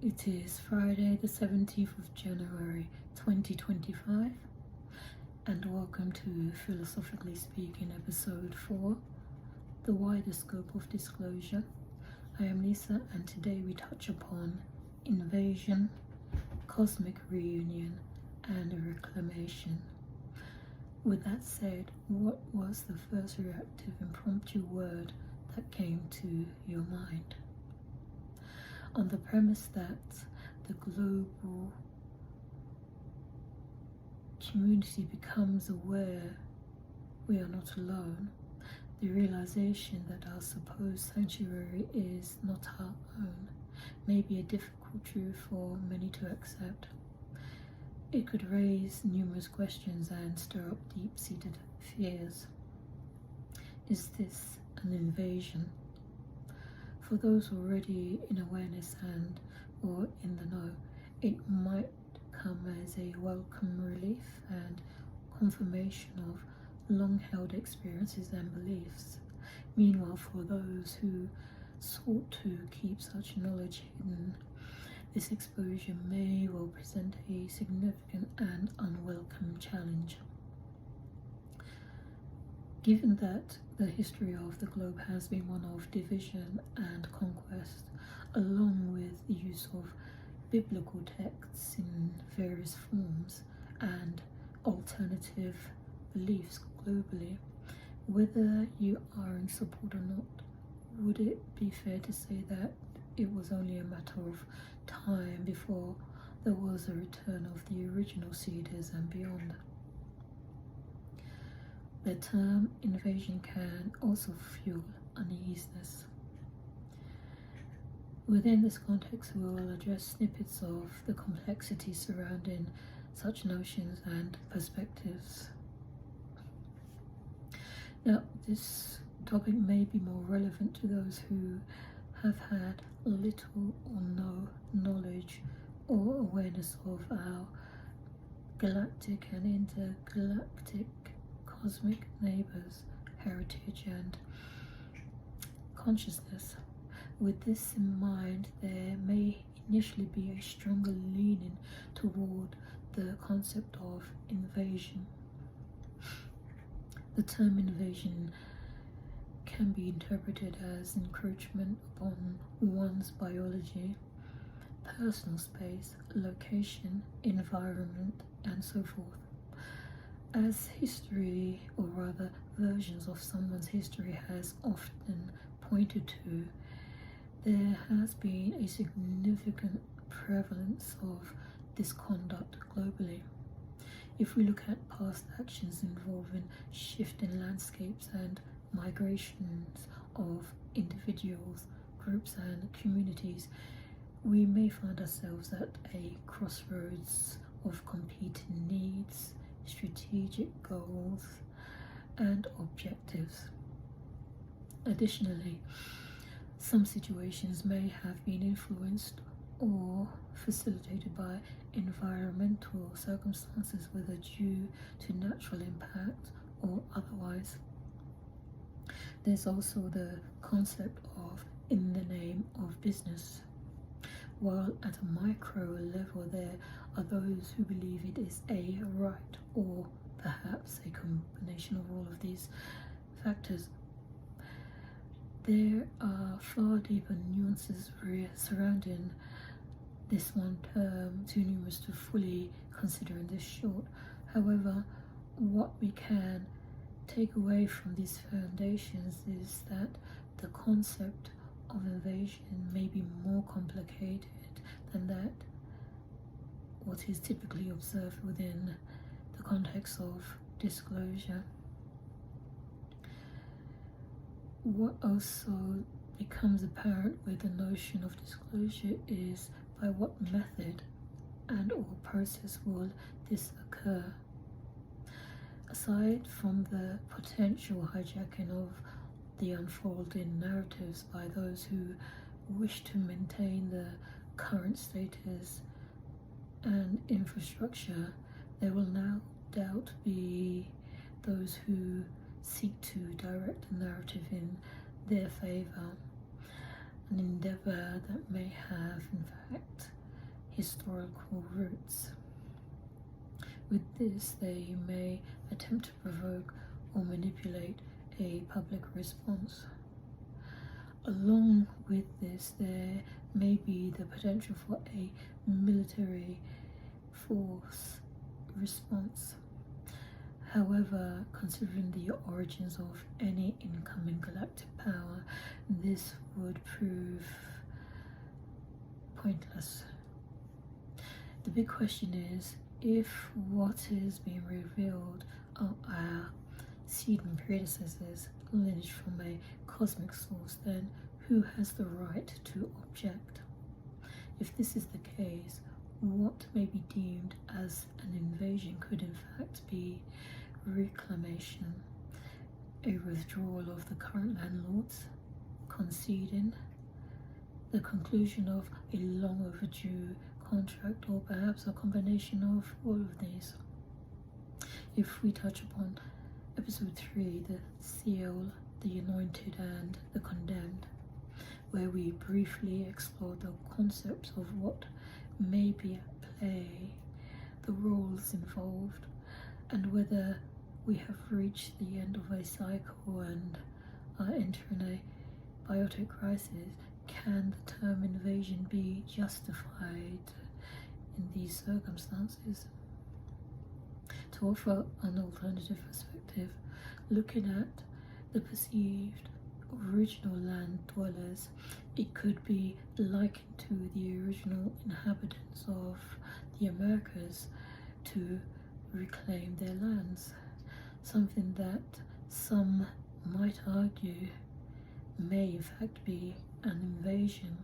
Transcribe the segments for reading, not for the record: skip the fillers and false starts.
It is Friday the 17th of January 2025, and welcome to Philosophically Speaking episode 4, The Wider Scope of Disclosure. I am Lisa, and today we touch upon invasion, cosmic reunion and reclamation. With that said, what was the first reactive impromptu word that came to your mind? On the premise that the global community becomes aware we are not alone, the realization that our supposed sanctuary is not our own may be a difficult truth for many to accept. It could raise numerous questions and stir up deep-seated fears. Is this an invasion? For those already in awareness and or in the know, it might come as a welcome relief and confirmation of long-held experiences and beliefs. Meanwhile, for those who sought to keep such knowledge hidden, this exposure may well present a significant and unwelcome challenge. Given that the history of the globe has been one of division and conquest, along with the use of biblical texts in various forms and alternative beliefs globally, whether you are in support or not, would it be fair to say that it was only a matter of time before there was a return of the original seeders and beyond? The term invasion can also fuel uneasiness. Within this context, we will address snippets of the complexities surrounding such notions and perspectives. Now, this topic may be more relevant to those who have had little or no knowledge or awareness of our galactic and intergalactic cosmic neighbors, heritage and consciousness. With this in mind, there may initially be a stronger leaning toward the concept of invasion. The term invasion can be interpreted as encroachment upon one's biology, personal space, location, environment, and so forth. As history, or rather versions of someone's history, has often pointed to, there has been a significant prevalence of this conduct globally. If we look at past actions involving shifting landscapes and migrations of individuals, groups and communities, we may find ourselves at a crossroads of competing needs, strategic goals and objectives. Additionally, some situations may have been influenced or facilitated by environmental circumstances, whether due to natural impact or otherwise. There's also the concept of in the name of business. While at a micro level there are those who believe it is a right, or perhaps a combination of all of these factors, there are far deeper nuances surrounding this one term, too numerous to fully consider in this short. However, what we can take away from these foundations is that the concept of invasion may be more complicated than that what is typically observed within the context of disclosure. What also becomes apparent with the notion of disclosure is by what method and or process will this occur. Aside from the potential hijacking of the unfolding narratives by those who wish to maintain the current status and infrastructure, there will no doubt be those who seek to direct the narrative in their favor. an endeavour that may have, in fact, historical roots. With this, they may attempt to provoke or manipulate a public response. Along with this, there may be the potential for a military force response. However, considering the origins of any incoming galactic power, this would prove pointless. The big question is, if what is being revealed are our seed and predecessors, lineage from a cosmic source, then who has the right to object? If this is the case, what may be deemed as an invasion could in fact be reclamation, a withdrawal of the current landlords, conceding the conclusion of a long overdue contract, or perhaps a combination of all of these. If we touch upon episode 3, the sealed, the anointed and the condemned, where we briefly explore the concepts of what may be at play, the roles involved, and whether we have reached the end of a cycle and are entering a biotic crisis, can the term invasion be justified in these circumstances? To offer an alternative perspective, looking at the perceived original land dwellers, it could be likened to the original inhabitants of the Americas to reclaim their lands, something that some might argue may in fact be an invasion,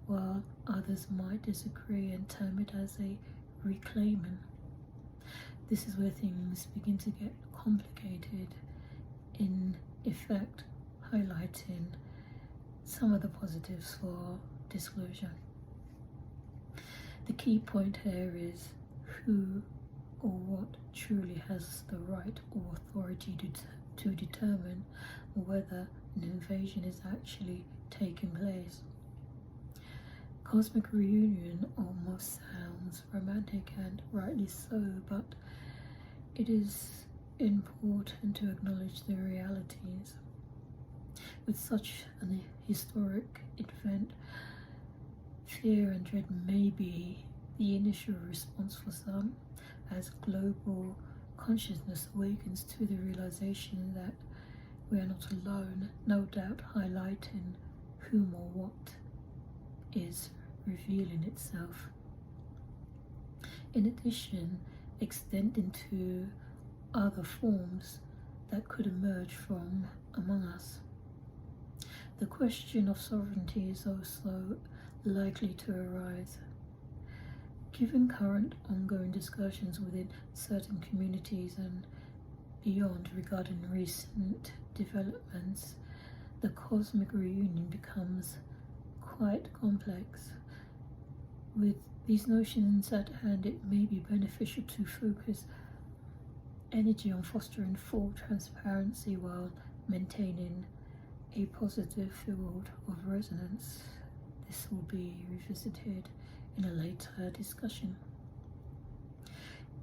while others might disagree and term it as a reclaiming. This is where things begin to get complicated, in effect highlighting some of the positives for disclosure. The key point here is who or what truly has the right or authority to determine whether an invasion is actually taking place. Cosmic Reunion almost sounds romantic, and rightly so, but it is important to acknowledge the realities. With such an historic event, fear and dread may be the initial response for some, as global consciousness awakens to the realization that we are not alone, no doubt highlighting whom or what is revealing itself. In addition, extending to other forms that could emerge from among us. The question of sovereignty is also likely to arise. Given current ongoing discussions within certain communities and beyond regarding recent developments, the Cosmic Reunion becomes quite complex. With these notions at hand, it may be beneficial to focus energy on fostering full transparency while maintaining a positive field of resonance. This will be revisited in a later discussion.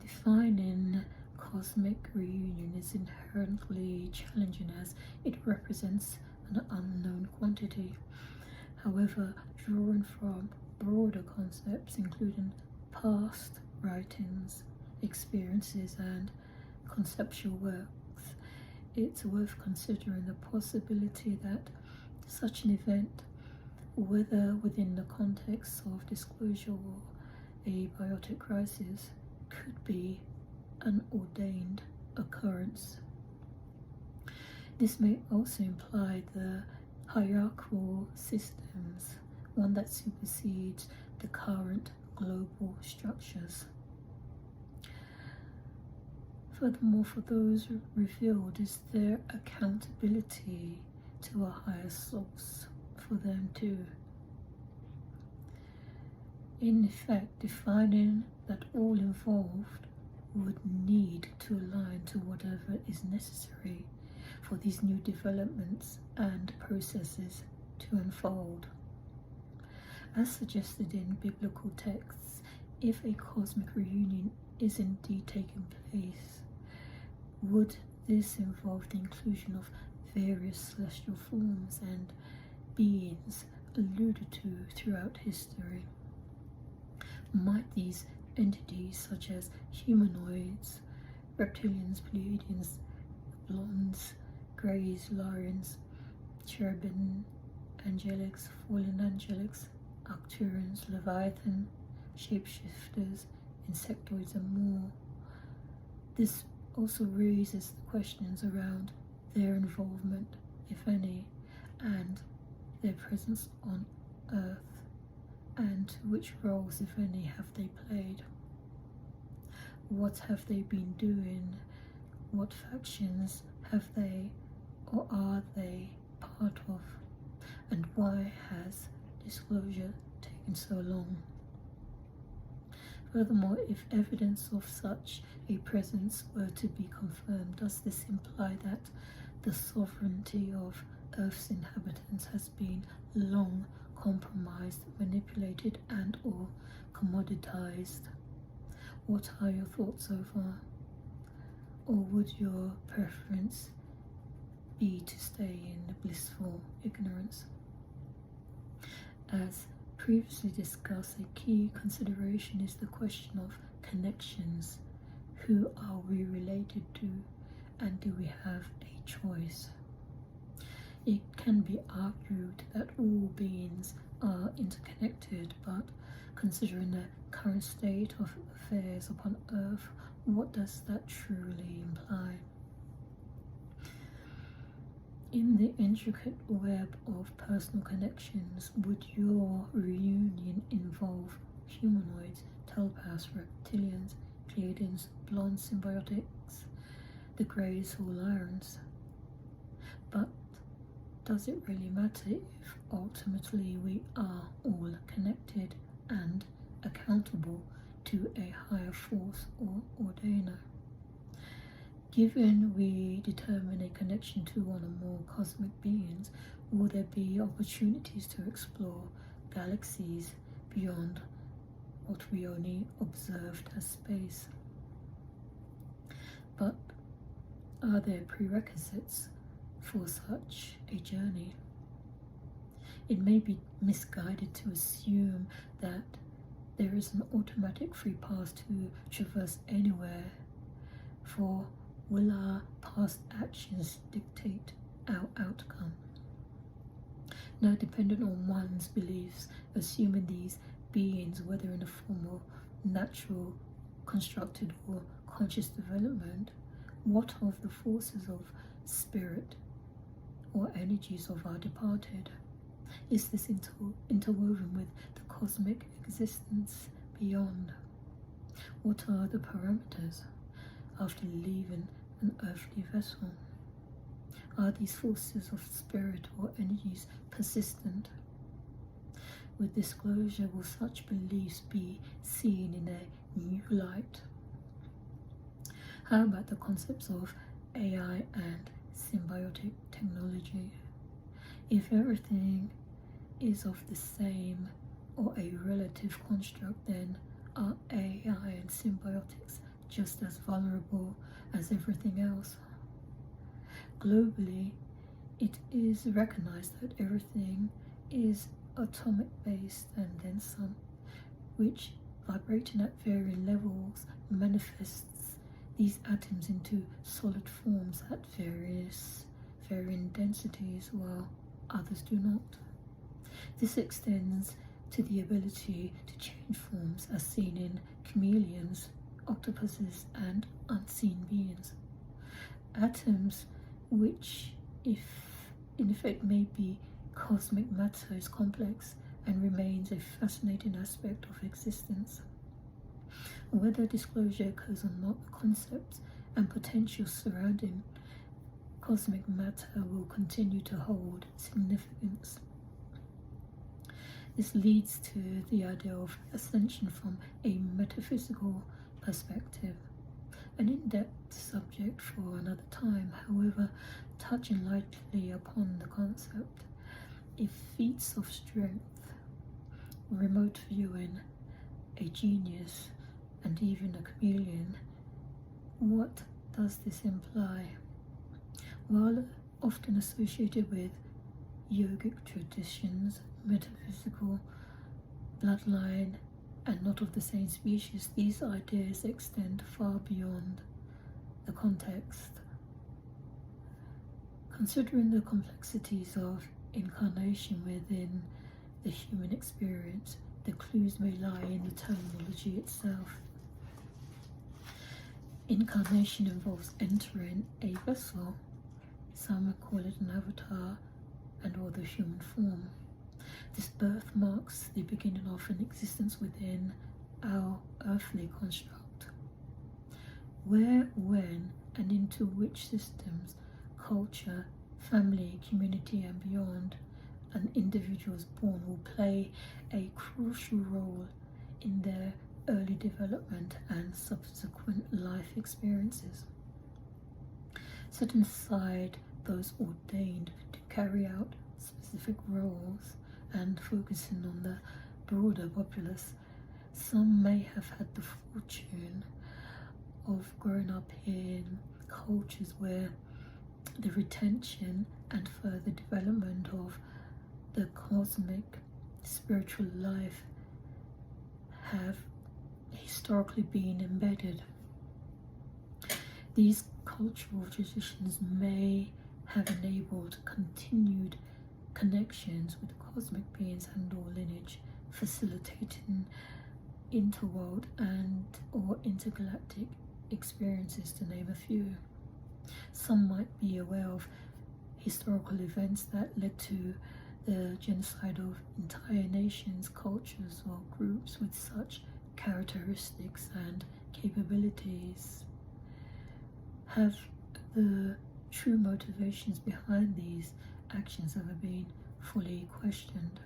Defining Cosmic Reunion is inherently challenging as it represents an unknown quantity. However, drawing from broader concepts including past writings, experiences and conceptual works, it's worth considering the possibility that such an event, whether within the context of disclosure or a biotic crisis, could be an ordained occurrence. This may also imply the hierarchical systems, one that supersedes the current global structures. Furthermore, for those revealed, is there accountability to a higher source for them too? In effect, defining that all involved would need to align to whatever is necessary for these new developments and processes to unfold. As suggested in biblical texts, if a cosmic reunion is indeed taking place, would this involve the inclusion of various celestial forms and beings alluded to throughout history? Might these entities, such as humanoids, reptilians, Pleiadians, blondes, greys, Larians, cherubim, angelics, fallen angelics, Arcturians, Leviathan, shapeshifters, insectoids, and more? This also raises questions around their involvement, if any, and their presence on Earth, and which roles, if any, have they played? What have they been doing? What factions have they or are they part of? And why has disclosure taken so long? Furthermore, if evidence of such a presence were to be confirmed, does this imply that the sovereignty of Earth's inhabitants has been long compromised, manipulated, and or commoditized? What are your thoughts so far? Or would your preference be to stay in blissful ignorance? As previously discussed, a key consideration is the question of connections. Who are we related to, and do we have a choice? It can be argued that all beings are interconnected, but considering the current state of affairs upon Earth, what does that truly imply? In the intricate web of personal connections, would your reunion involve humanoids, telepaths, reptilians, Pleiadians, blonde symbiotics, the Greys or Lyrans? But does it really matter if ultimately we are all connected and accountable to a higher force or ordainer? Given we determine a connection to one or more cosmic beings, will there be opportunities to explore galaxies beyond what we only observed as space? But are there prerequisites for such a journey? It may be misguided to assume that there is an automatic free pass to traverse anywhere, for will our past actions dictate our outcome? Now, dependent on one's beliefs, assuming these beings, whether in the form of natural, constructed, or conscious development, what of the forces of spirit or energies of our departed? Is this interwoven with the cosmic existence beyond? What are the parameters after leaving an earthly vessel? Are these forces of spirit or energies persistent? With disclosure, will such beliefs be seen in a new light? How about the concepts of AI and symbiotic technology? If everything is of the same or a relative construct, then are AI and symbiotics just as vulnerable as everything else? Globally, it is recognized that everything is atomic based and then some, which, vibrating at varying levels, manifests these atoms into solid forms at varying densities, while others do not. This extends to the ability to change forms as seen in chameleons, octopuses, and unseen beings. Atoms, which if in effect may be cosmic matter, is complex and remains a fascinating aspect of existence. Whether disclosure occurs or not, the concepts and potential surrounding cosmic matter will continue to hold significance. This leads to the idea of ascension from a metaphysical perspective, an in-depth subject for another time. However, touching lightly upon the concept, if feats of strength remote viewing, a genius, and even a chameleon. What does this imply? While often associated with yogic traditions, metaphysical bloodline, and not of the same species, these ideas extend far beyond the context. Considering the complexities of incarnation within the human experience, the clues may lie in the terminology itself. Incarnation involves entering a vessel. Some call it an avatar and or the human form. This birth marks the beginning of an existence within our earthly construct. Where, when, and into which systems, culture, family, community, and beyond an individual is born will play a crucial role in their early development and subsequent life experiences. Setting aside those ordained to carry out specific roles and focusing on the broader populace, some may have had the fortune of growing up in cultures where the retention and further development of the cosmic spiritual life have historically been embedded. These cultural traditions may have enabled continued connections with cosmic beings and or lineage, facilitating interworld and or intergalactic experiences, to name a few. Some might be aware of historical events that led to the genocide of entire nations, cultures, or groups with such characteristics and capabilities. Have the true motivations behind these actions ever been fully questioned?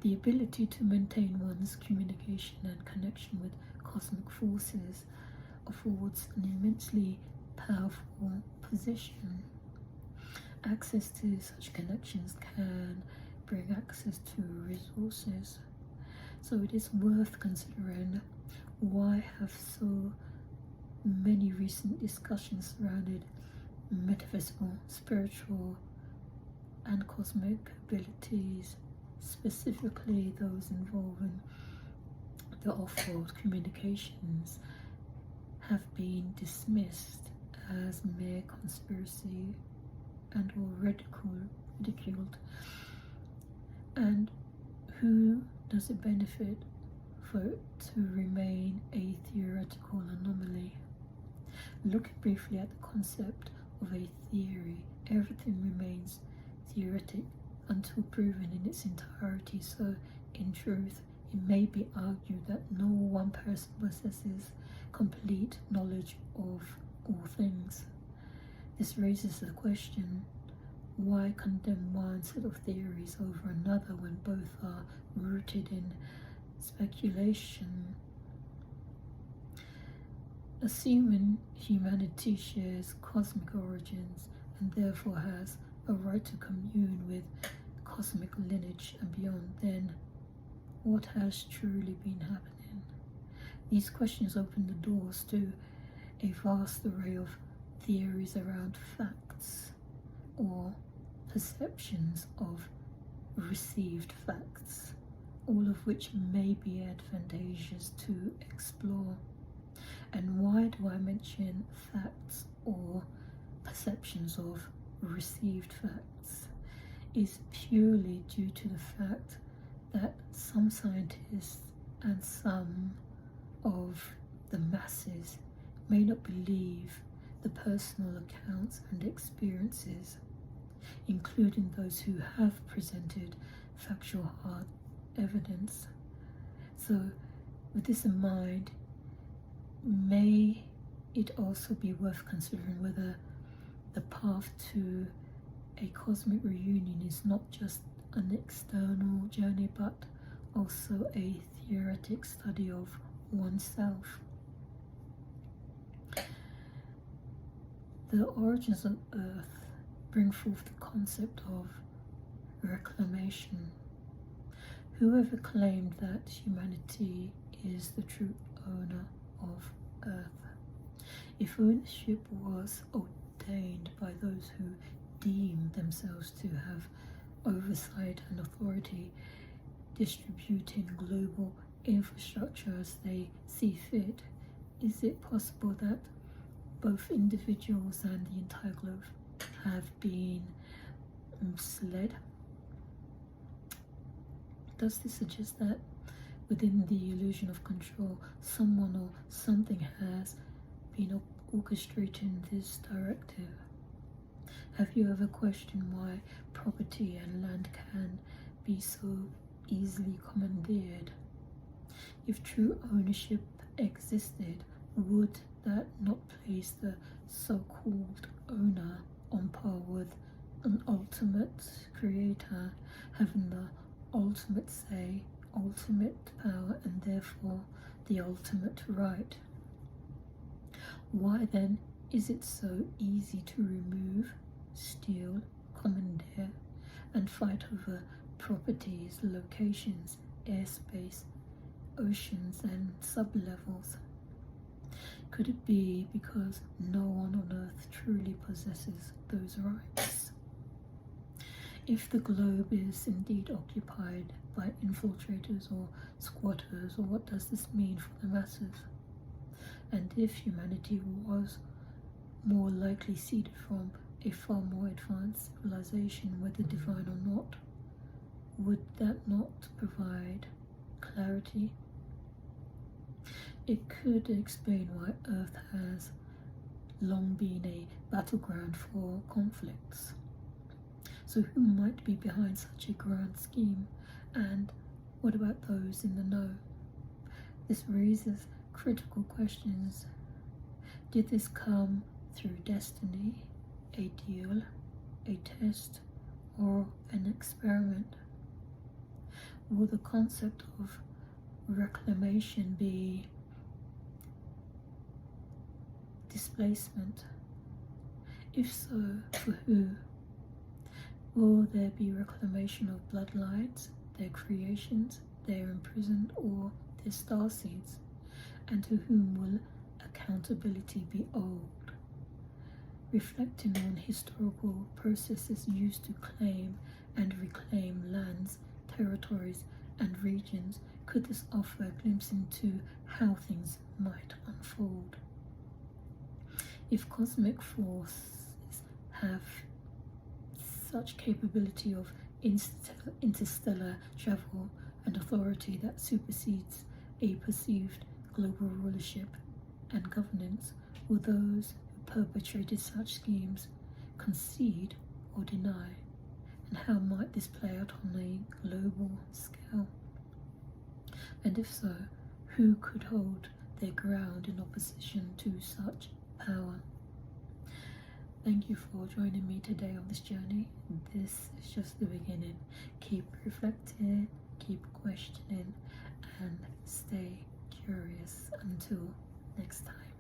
The ability to maintain one's communication and connection with cosmic forces affords an immensely powerful position. Access to such connections can bring access to resources. So it is worth considering why have so many recent discussions surrounded metaphysical, spiritual, and cosmic abilities, specifically those involving the off-world communications, have been dismissed as mere conspiracy and or ridiculed. And who does it benefit for it to remain a theoretical anomaly? Looking briefly at the concept of a theory, everything remains theoretic until proven in its entirety. So, in truth, it may be argued that no one person possesses complete knowledge of all things. This raises the question, why condemn one set of theories over another when both are rooted in speculation? Assuming humanity shares cosmic origins and therefore has a right to commune with cosmic lineage and beyond, then what has truly been happening? These questions open the doors to a vast array of theories around facts or perceptions of received facts, all of which may be advantageous to explore. And why do I mention facts or perceptions of received facts? Is purely due to the fact that some scientists and some of the masses may not believe the personal accounts and experiences, including those who have presented factual hard evidence. So, with this in mind, may it also be worth considering whether the path to a cosmic reunion is not just an external journey but also a theoretic study of oneself. The origins of Earth bring forth the concept of reclamation. Whoever claimed that humanity is the true owner of Earth? If ownership was ordained by those who deem themselves to have oversight and authority, distributing global infrastructure as they see fit, is it possible that both individuals and the entire globe have been misled? Does this suggest that within the illusion of control, someone or something has been orchestrating this directive? Have you ever questioned why property and land can be so easily commandeered? If true ownership existed, would that not place the so-called owner on par with an ultimate creator, having the ultimate say, ultimate power, and therefore the ultimate right? Why then is it so easy to remove, steal, commandeer, and fight over properties, locations, airspace, oceans, and sublevels? Could it be because no one on Earth truly possesses those rights? If the globe is indeed occupied by infiltrators or squatters, or what does this mean for the masses? And if humanity was more likely seeded from a far more advanced civilization, whether divine or not, would that not provide clarity? It could explain why Earth has long been a battleground for conflicts. So who might be behind such a grand scheme? And what about those in the know? This raises critical questions. Did this come through destiny, a deal, a test, or an experiment? Will the concept of reclamation be displacement? If so, for who? Will there be reclamation of bloodlines, their creations, their imprisoned, or their starseeds? And to whom will accountability be owed? Reflecting on historical processes used to claim and reclaim lands, territories, and regions, could this offer a glimpse into how things might unfold? If cosmic forces have such capability of interstellar travel and authority that supersedes a perceived global rulership and governance, will those who perpetrated such schemes concede or deny? And how might this play out on a global scale? And if so, who could hold their ground in opposition to such power? Thank you for joining me today on this journey. This is just the beginning. Keep reflecting, keep questioning, and stay curious. Until next time.